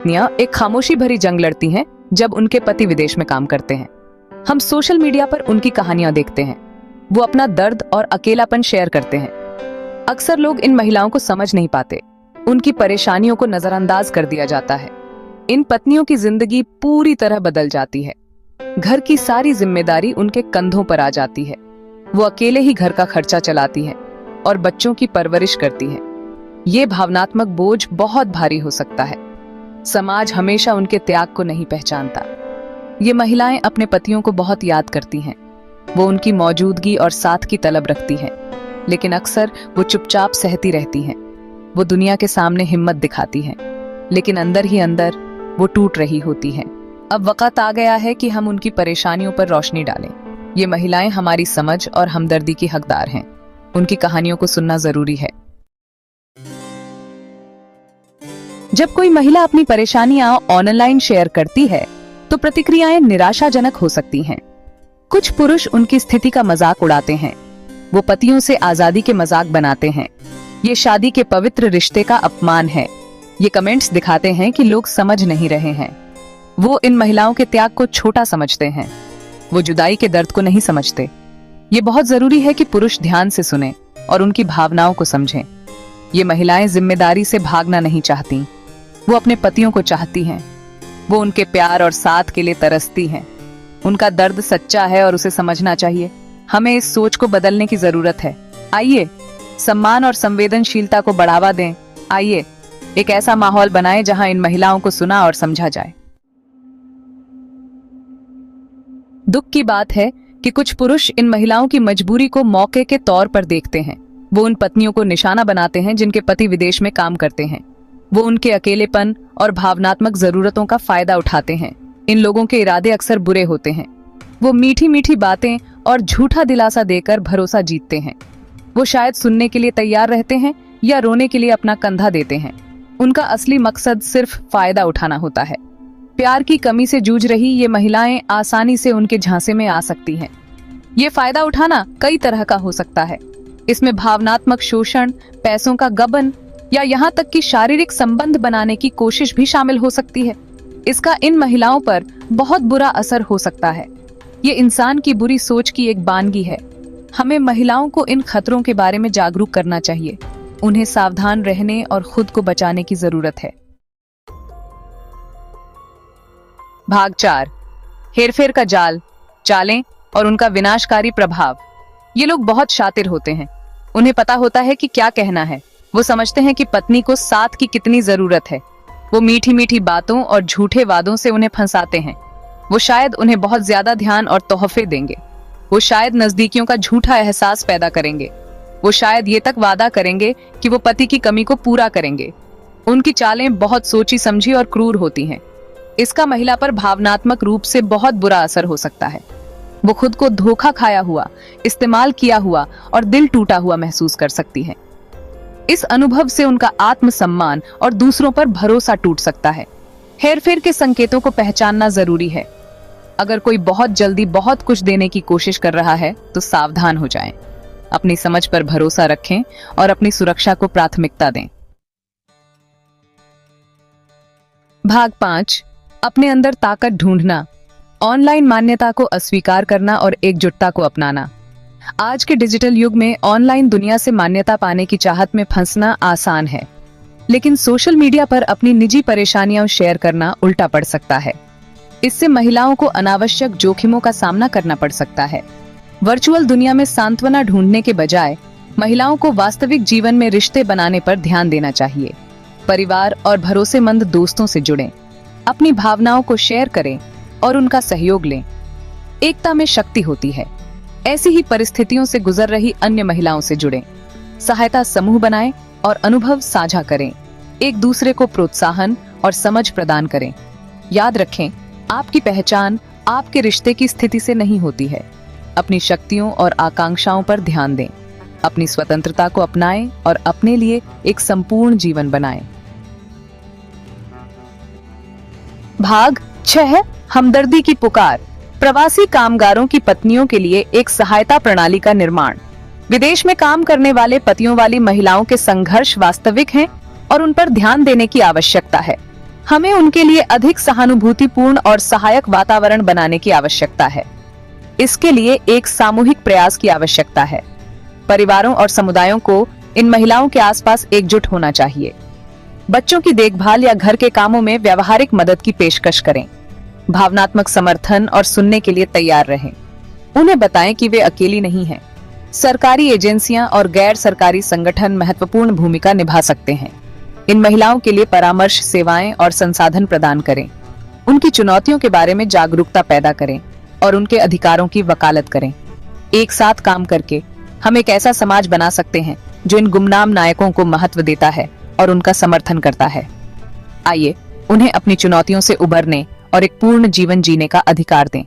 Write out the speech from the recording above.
पत्नियां एक खामोशी भरी जंग लड़ती हैं जब उनके पति विदेश में काम करते हैं। हम सोशल मीडिया पर उनकी कहानियां देखते हैं। वो अपना दर्द और अकेलापन शेयर करते हैं। अक्सर लोग इन महिलाओं को समझ नहीं पाते। उनकी परेशानियों को नजरअंदाज कर दिया जाता है। इन पत्नियों की जिंदगी पूरी तरह बदल जाती है। घर की सारी जिम्मेदारी उनके कंधों पर आ जाती है। वो अकेले ही घर का खर्चा चलाती हैं और बच्चों की परवरिश करती हैं। ये भावनात्मक बोझ बहुत भारी हो सकता है। समाज हमेशा उनके त्याग को नहीं पहचानता। ये महिलाएं अपने पतियों को बहुत याद करती हैं। वो उनकी मौजूदगी और साथ की तलब रखती हैं, लेकिन अक्सर वो चुपचाप सहती रहती हैं। वो दुनिया के सामने हिम्मत दिखाती हैं, लेकिन अंदर ही अंदर वो टूट रही होती हैं। अब वक्त आ गया है कि हम उनकी परेशानियों पर रोशनी डालें। ये महिलाएं हमारी समझ और हमदर्दी की हकदार हैं। उनकी कहानियों को सुनना जरूरी है। जब कोई महिला अपनी परेशानियां ऑनलाइन शेयर करती है तो प्रतिक्रियाएं निराशाजनक हो सकती हैं। कुछ पुरुष उनकी स्थिति का मजाक उड़ाते हैं। वो पतियों से आजादी के मजाक बनाते हैं। ये शादी के पवित्र रिश्ते का अपमान है। ये कमेंट्स दिखाते हैं कि लोग समझ नहीं रहे हैं। वो इन महिलाओं के त्याग को छोटा समझते हैं। वो जुदाई के दर्द को नहीं समझते। ये बहुत जरूरी है कि पुरुष ध्यान से सुने और उनकी भावनाओं को समझें। ये महिलाएं जिम्मेदारी से भागना नहीं चाहती। वो अपने पतियों को चाहती हैं। वो उनके प्यार और साथ के लिए तरसती हैं। उनका दर्द सच्चा है और उसे समझना चाहिए। हमें इस सोच को बदलने की जरूरत है। आइए सम्मान और संवेदनशीलता को बढ़ावा दें। आइए एक ऐसा माहौल बनाएं जहां इन महिलाओं को सुना और समझा जाए। दुख की बात है कि कुछ पुरुष इन महिलाओं की मजबूरी को मौके के तौर पर देखते हैं। वो उन पत्नियों को निशाना बनाते हैं जिनके पति विदेश में काम करते हैं। वो उनके अकेलेपन और भावनात्मक जरूरतों का फायदा उठाते हैं। इन लोगों के इरादे अक्सर बुरे होते हैं। वो मीठी मीठी बातें और झूठा दिलासा देकर भरोसा जीतते हैं। वो शायद सुनने के लिए तैयार रहते हैं या रोने के लिए अपना कंधा देते हैं। उनका असली मकसद सिर्फ फायदा उठाना होता है। प्यार की कमी से जूझ रही ये महिलाएं आसानी से उनके झांसे में आ सकती हैं। ये फायदा उठाना कई तरह का हो सकता है। इसमें भावनात्मक शोषण, पैसों का गबन या यहाँ तक कि शारीरिक संबंध बनाने की कोशिश भी शामिल हो सकती है। इसका इन महिलाओं पर बहुत बुरा असर हो सकता है। ये इंसान की बुरी सोच की एक बानगी है। हमें महिलाओं को इन खतरों के बारे में जागरूक करना चाहिए। उन्हें सावधान रहने और खुद को बचाने की जरूरत है। भाग 4, हेरफेर का जाल, चालें और उनका विनाशकारी प्रभाव। ये लोग बहुत शातिर होते हैं। उन्हें पता होता है कि क्या कहना है। वो समझते हैं कि पत्नी को साथ की कितनी जरूरत है। वो मीठी मीठी बातों और झूठे वादों से उन्हें फंसाते हैं। वो शायद उन्हें बहुत ज्यादा ध्यान और तोहफे देंगे। वो शायद नजदीकियों का झूठा एहसास पैदा करेंगे। वो शायद ये तक वादा करेंगे कि वो पति की कमी को पूरा करेंगे। उनकी चालें बहुत सोची समझी और क्रूर होती हैं। इसका महिला पर भावनात्मक रूप से बहुत बुरा असर हो सकता है। वो खुद को धोखा खाया हुआ, इस्तेमाल किया हुआ और दिल टूटा हुआ महसूस कर सकती है। इस अनुभव से उनका आत्मसम्मान और दूसरों पर भरोसा टूट सकता है। हेरफेर के संकेतों को पहचानना जरूरी है। अगर कोई बहुत जल्दी बहुत कुछ देने की कोशिश कर रहा है तो सावधान हो जाएं। अपनी समझ पर भरोसा रखें और अपनी सुरक्षा को प्राथमिकता दें। भाग 5, अपने अंदर ताकत ढूंढना, ऑनलाइन मान्यता को अस्वीकार करना और एकजुटता को अपनाना। आज के डिजिटल युग में ऑनलाइन दुनिया से मान्यता पाने की चाहत में फंसना आसान है, लेकिन सोशल मीडिया पर अपनी निजी परेशानियां शेयर करना उल्टा पड़ सकता है। इससे महिलाओं को अनावश्यक जोखिमों का सामना करना पड़ सकता है। वर्चुअल दुनिया में सांत्वना ढूंढने के बजाय महिलाओं को वास्तविक जीवन में रिश्ते बनाने पर ध्यान देना चाहिए। परिवार और भरोसेमंद दोस्तों से जुड़ें, अपनी भावनाओं को शेयर करें और उनका सहयोग लें। एकता में शक्ति होती है। ऐसी ही परिस्थितियों से गुजर रही अन्य महिलाओं से जुड़ें, सहायता समूह बनाएं और अनुभव साझा करें। एक दूसरे को प्रोत्साहन और समझ प्रदान करें। याद रखें, आपकी पहचान आपके रिश्ते की स्थिति से नहीं होती है। अपनी शक्तियों और आकांक्षाओं पर ध्यान दें। अपनी स्वतंत्रता को अपनाएं और अपने लिए एक संपूर्ण जीवन बनाएं। भाग 6, हमदर्दी की पुकार, प्रवासी कामगारों की पत्नियों के लिए एक सहायता प्रणाली का निर्माण। विदेश में काम करने वाले पतियों वाली महिलाओं के संघर्ष वास्तविक हैं और उन पर ध्यान देने की आवश्यकता है। हमें उनके लिए अधिक सहानुभूतिपूर्ण और सहायक वातावरण बनाने की आवश्यकता है। इसके लिए एक सामूहिक प्रयास की आवश्यकता है। परिवारों और समुदायों को इन महिलाओं के आसपास एकजुट होना चाहिए। बच्चों की देखभाल या घर के कामों में व्यावहारिक मदद की पेशकश करें। भावनात्मक समर्थन और सुनने के लिए तैयार रहें। उन्हें बताएं कि वे अकेली नहीं हैं। सरकारी एजेंसियां और गैर सरकारी संगठन महत्वपूर्ण भूमिका निभा सकते हैं। इन महिलाओं के लिए परामर्श सेवाएं और संसाधन प्रदान करें। उनकी चुनौतियों के बारे में जागरूकता पैदा करें और उनके अधिकारों की वकालत करें। एक साथ काम करके हम एक ऐसा समाज बना सकते हैं जो इन गुमनाम नायकों को महत्व देता है और उनका समर्थन करता है। आइए उन्हें अपनी चुनौतियों से उबरने और एक पूर्ण जीवन जीने का अधिकार दें।